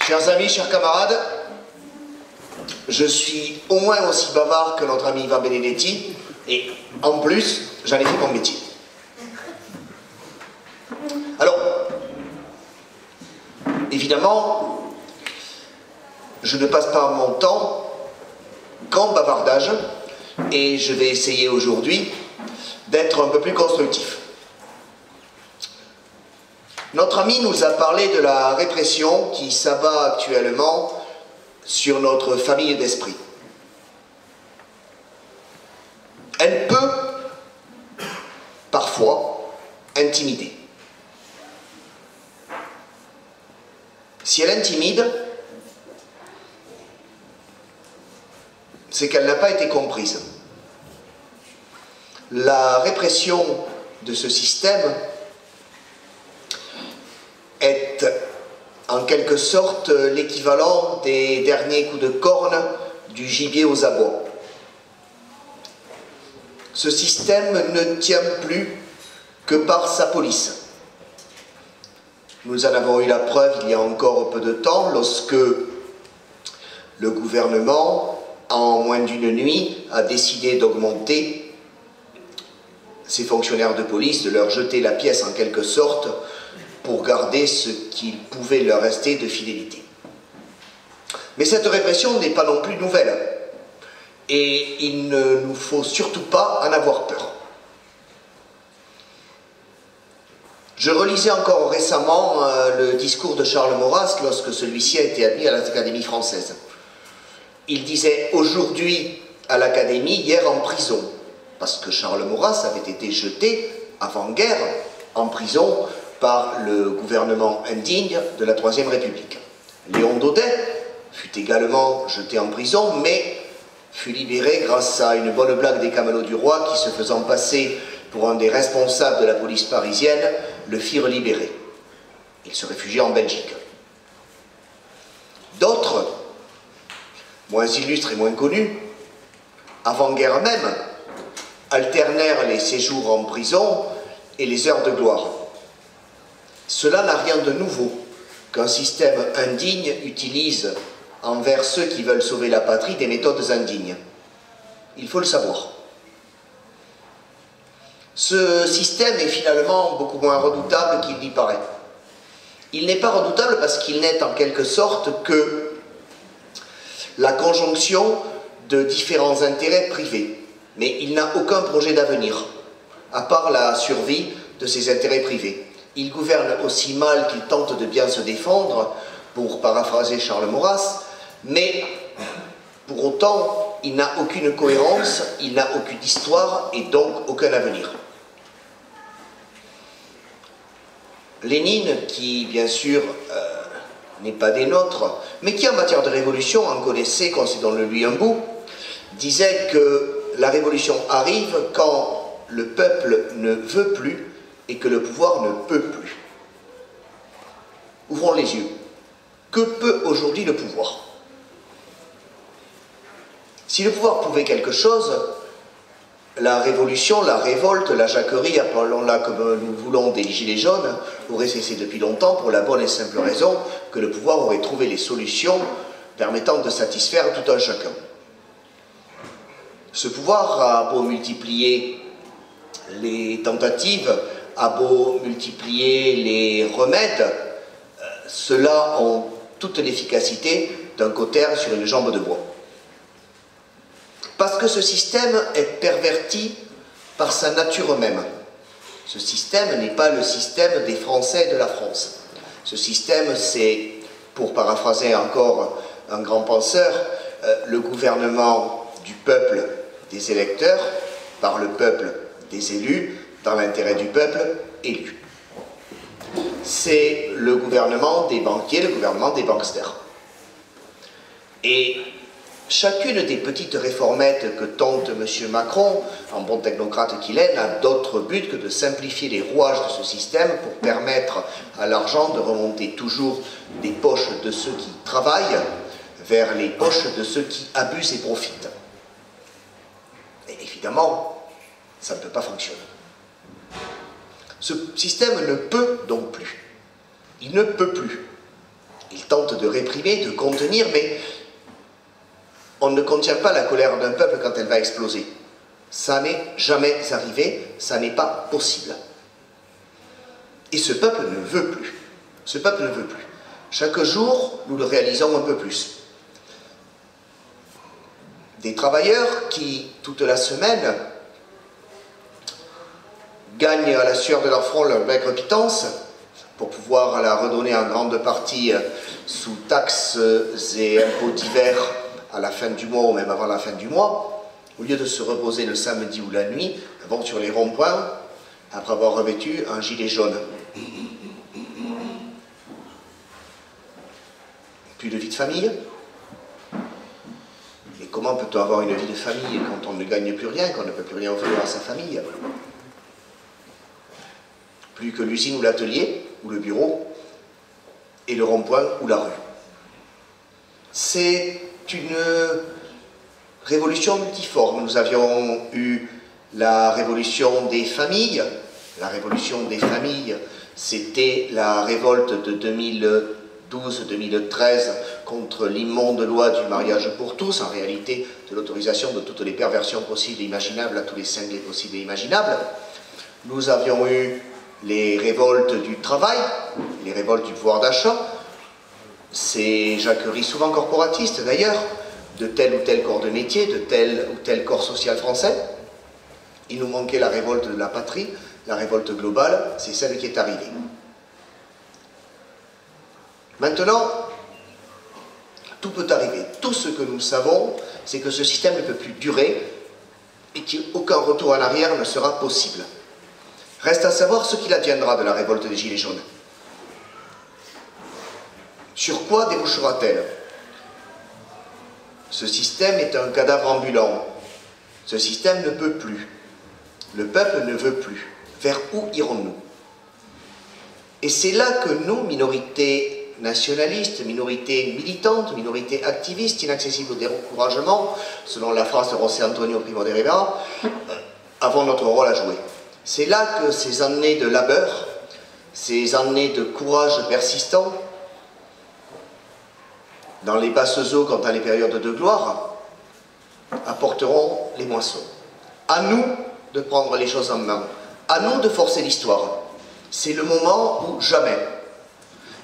Chers amis, chers camarades, je suis au moins aussi bavard que notre ami Ivan Benedetti, et en plus, j'en ai fait mon métier. Alors, évidemment, je ne passe pas mon temps qu'en bavardage, et je vais essayer aujourd'hui d'être un peu plus constructif. Notre ami nous a parlé de la répression qui s'abat actuellement sur notre famille d'esprit. Elle peut, parfois, intimider. Si elle intimide, c'est qu'elle n'a pas été comprise. La répression de ce système est en quelque sorte l'équivalent des derniers coups de corne du gibier aux abois. Ce système ne tient plus que par sa police. Nous en avons eu la preuve il y a encore peu de temps lorsque le gouvernement, en moins d'une nuit, a décidé d'augmenter ses fonctionnaires de police, de leur jeter la pièce en quelque sorte, pour garder ce qu'il pouvait leur rester de fidélité. Mais cette répression n'est pas non plus nouvelle, et il ne nous faut surtout pas en avoir peur. Je relisais encore récemment le discours de Charles Maurras lorsque celui-ci a été admis à l'Académie française. Il disait aujourd'hui à l'Académie, hier en prison, parce que Charles Maurras avait été jeté avant-guerre en prison par le gouvernement indigne de la Troisième République. Léon Daudet fut également jeté en prison, mais fut libéré grâce à une bonne blague des camelots du roi qui, se faisant passer pour un des responsables de la police parisienne, le firent libérer. Il se réfugia en Belgique. D'autres, moins illustres et moins connus, avant-guerre même, alternèrent les séjours en prison et les heures de gloire. Cela n'a rien de nouveau qu'un système indigne utilise envers ceux qui veulent sauver la patrie des méthodes indignes. Il faut le savoir. Ce système est finalement beaucoup moins redoutable qu'il n'y paraît. Il n'est pas redoutable parce qu'il n'est en quelque sorte que la conjonction de différents intérêts privés. Mais il n'a aucun projet d'avenir, à part la survie de ses intérêts privés. Il gouverne aussi mal qu'il tente de bien se défendre, pour paraphraser Charles Maurras, mais pour autant, il n'a aucune cohérence, il n'a aucune histoire et donc aucun avenir. Lénine, qui bien sûr n'est pas des nôtres, mais qui en matière de révolution en connaissait, concédons-le lui un bout, disait que la révolution arrive quand le peuple ne veut plus et que le pouvoir ne peut plus. Ouvrons les yeux. Que peut aujourd'hui le pouvoir? Si le pouvoir pouvait quelque chose, la révolution, la révolte, la jacquerie, appelons-la comme nous voulons, des gilets jaunes, aurait cessé depuis longtemps pour la bonne et simple raison que le pouvoir aurait trouvé les solutions permettant de satisfaire tout un chacun. Ce pouvoir a beau multiplier les tentatives, a beau multiplier les remèdes, ceux-là ont toute l'efficacité d'un cautère sur une jambe de bois. Parce que ce système est perverti par sa nature même. Ce système n'est pas le système des Français de la France. Ce système, c'est, pour paraphraser encore un grand penseur, le gouvernement du peuple des électeurs, par le peuple des élus, dans l'intérêt du peuple élu. C'est le gouvernement des banquiers, le gouvernement des banksters. Et chacune des petites réformettes que tente M. Macron, en bon technocrate qu'il est, n'a d'autre but que de simplifier les rouages de ce système pour permettre à l'argent de remonter toujours des poches de ceux qui travaillent vers les poches de ceux qui abusent et profitent. Et évidemment, ça ne peut pas fonctionner. Ce système ne peut donc plus. Il ne peut plus. Il tente de réprimer, de contenir, mais on ne contient pas la colère d'un peuple quand elle va exploser. Ça n'est jamais arrivé, ça n'est pas possible. Et ce peuple ne veut plus. Ce peuple ne veut plus. Chaque jour, nous le réalisons un peu plus. Des travailleurs qui, toute la semaine, gagnent à la sueur de leur front leur maigre pitance pour pouvoir la redonner en grande partie sous taxes et impôts divers à la fin du mois ou même avant la fin du mois, au lieu de se reposer le samedi ou la nuit, vont sur les ronds-points après avoir revêtu un gilet jaune. Plus de vie de famille. Et comment peut-on avoir une vie de famille quand on ne gagne plus rien, qu'on ne peut plus rien offrir à sa famille? Plus que l'usine ou l'atelier, ou le bureau, et le rond-point ou la rue. C'est une révolution multiforme. Nous avions eu la révolution des familles. La révolution des familles, c'était la révolte de 2012-2013 contre l'immonde loi du mariage pour tous, en réalité de l'autorisation de toutes les perversions possibles et imaginables à tous les cinglés possibles et imaginables. Nous avions eu les révoltes du travail, les révoltes du pouvoir d'achat, ces jacqueries souvent corporatistes d'ailleurs, de tel ou tel corps de métier, de tel ou tel corps social français. Il nous manquait la révolte de la patrie, la révolte globale, c'est celle qui est arrivée. Maintenant, tout peut arriver. Tout ce que nous savons, c'est que ce système ne peut plus durer et qu'aucun retour en arrière ne sera possible. Reste à savoir ce qu'il adviendra de la révolte des Gilets jaunes. Sur quoi débouchera-t-elle? Ce système est un cadavre ambulant. Ce système ne peut plus. Le peuple ne veut plus. Vers où irons-nous? Et c'est là que nous, minorités nationalistes, minorités militantes, minorités activistes, inaccessibles au découragement, selon la phrase de José Antonio Primo de Rivera, avons notre rôle à jouer. C'est là que ces années de labeur, ces années de courage persistant, dans les basses eaux comme dans les périodes de gloire, apporteront les moissons. À nous de prendre les choses en main, à nous de forcer l'histoire. C'est le moment ou jamais.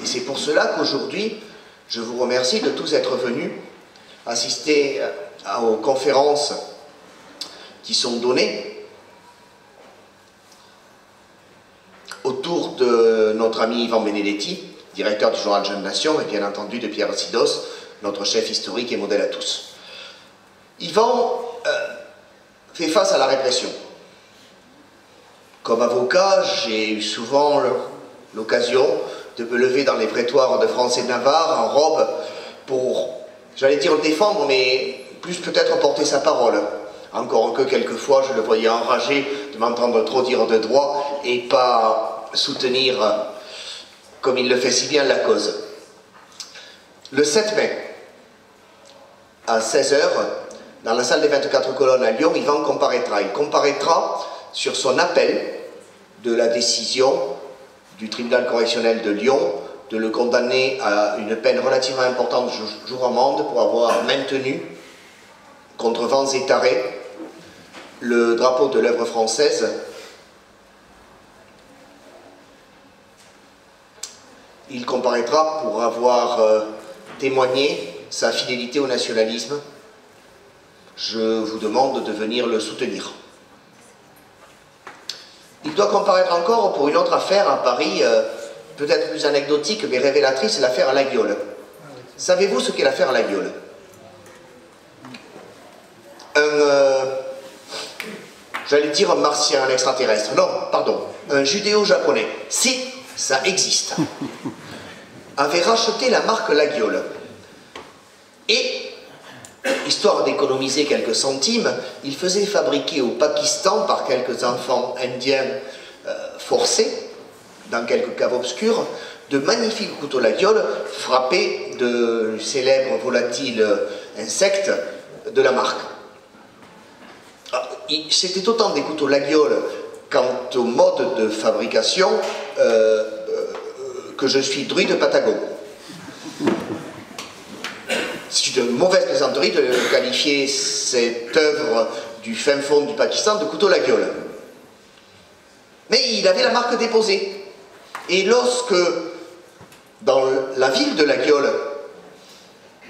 Et c'est pour cela qu'aujourd'hui, je vous remercie de tous être venus assister aux conférences qui sont données autour de notre ami Ivan Benedetti, directeur du journal Jeune Nation, et bien entendu de Pierre Sidos, notre chef historique et modèle à tous. Ivan fait face à la répression. Comme avocat, j'ai eu souvent l'occasion de me lever dans les prétoires de France et de Navarre en robe pour, j'allais dire le défendre, mais plus peut-être porter sa parole. Encore que quelquefois je le voyais enragé de m'entendre trop dire de droit et pas soutenir comme il le fait si bien la cause. Le 7 mai, à 16 h, dans la salle des 24 colonnes à Lyon, Ivan comparaîtra. Il comparaîtra sur son appel de la décision du tribunal correctionnel de Lyon de le condamner à une peine relativement importante de jour amende pour avoir maintenu, contre vents et tarés, le drapeau de l'œuvre française il comparaîtra pour avoir témoigné sa fidélité au nationalisme. Je vous demande de venir le soutenir. Il doit comparaître encore pour une autre affaire à Paris, peut-être plus anecdotique mais révélatrice, l'affaire Laguiole. Savez-vous ce qu'est l'affaire Laguiole? J'allais dire un martien, un extraterrestre. Non, pardon, un judéo-japonais. Si, ça existe. Avait racheté la marque Laguiole. Et, histoire d'économiser quelques centimes, il faisait fabriquer au Pakistan par quelques enfants indiens forcés, dans quelques caves obscures, de magnifiques couteaux Laguiole frappés de célèbres volatiles insectes de la marque. C'était autant des couteaux Laguiole quant au mode de fabrication que je suis druide Patagon. une mauvaise plaisanterie de qualifier cette œuvre du fin fond du Pakistan de couteau la gueule. Mais il avait la marque déposée. Et lorsque, dans la ville de La Guiole,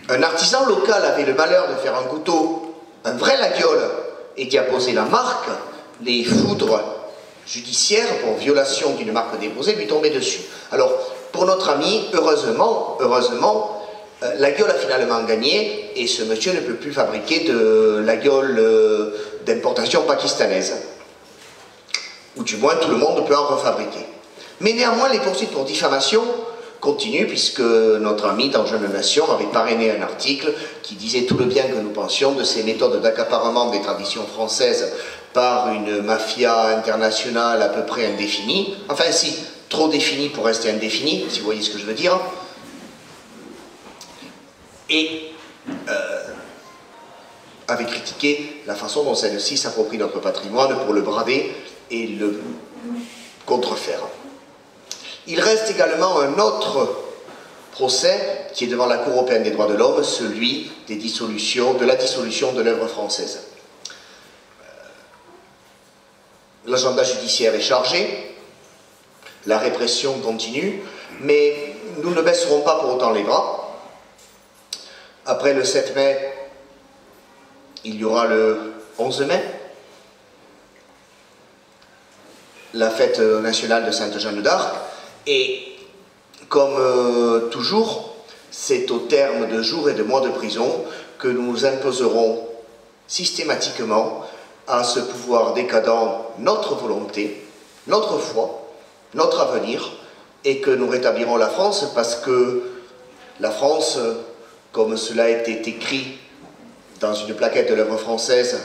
un artisan local avait le malheur de faire un couteau, un vrai La Guiole, et qui a posé la marque, les foudres judiciaires pour violation d'une marque déposée lui tombaient dessus. Alors, pour notre ami, heureusement, La Guiole a finalement gagné, et ce monsieur ne peut plus fabriquer de La Guiole d'importation pakistanaise. Ou du moins, tout le monde peut en refabriquer. Mais néanmoins, les poursuites pour diffamation continuent, puisque notre ami dans Jeune Nation avait parrainé un article qui disait tout le bien que nous pensions de ces méthodes d'accaparement des traditions françaises par une mafia internationale à peu près indéfinie. Enfin si, trop définie pour rester indéfinie, si vous voyez ce que je veux dire. Et avait critiqué la façon dont celle-ci s'approprie notre patrimoine pour le brader et le contrefaire. Il reste également un autre procès qui est devant la Cour européenne des droits de l'homme, celui de la dissolution de l'œuvre française. L'agenda judiciaire est chargé, la répression continue, mais nous ne baisserons pas pour autant les bras. Après le 7 mai, il y aura le 11 mai, la fête nationale de Sainte-Jeanne d'Arc, et comme toujours, c'est au terme de jours et de mois de prison que nous imposerons systématiquement à ce pouvoir décadent notre volonté, notre foi, notre avenir, et que nous rétablirons la France, parce que la France, comme cela a été écrit dans une plaquette de l'œuvre française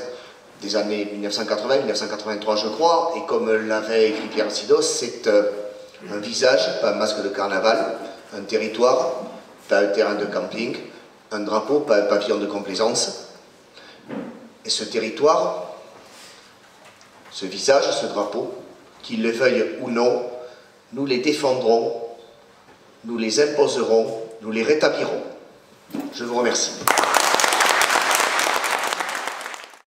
des années 1980-1983 je crois, et comme l'avait écrit Pierre Sidos, c'est un visage, pas un masque de carnaval, un territoire, pas un terrain de camping, un drapeau, pas un pavillon de complaisance. Et ce territoire, ce visage, ce drapeau, qu'ils le veuillent ou non, nous les défendrons, nous les imposerons, nous les rétablirons. Je vous remercie.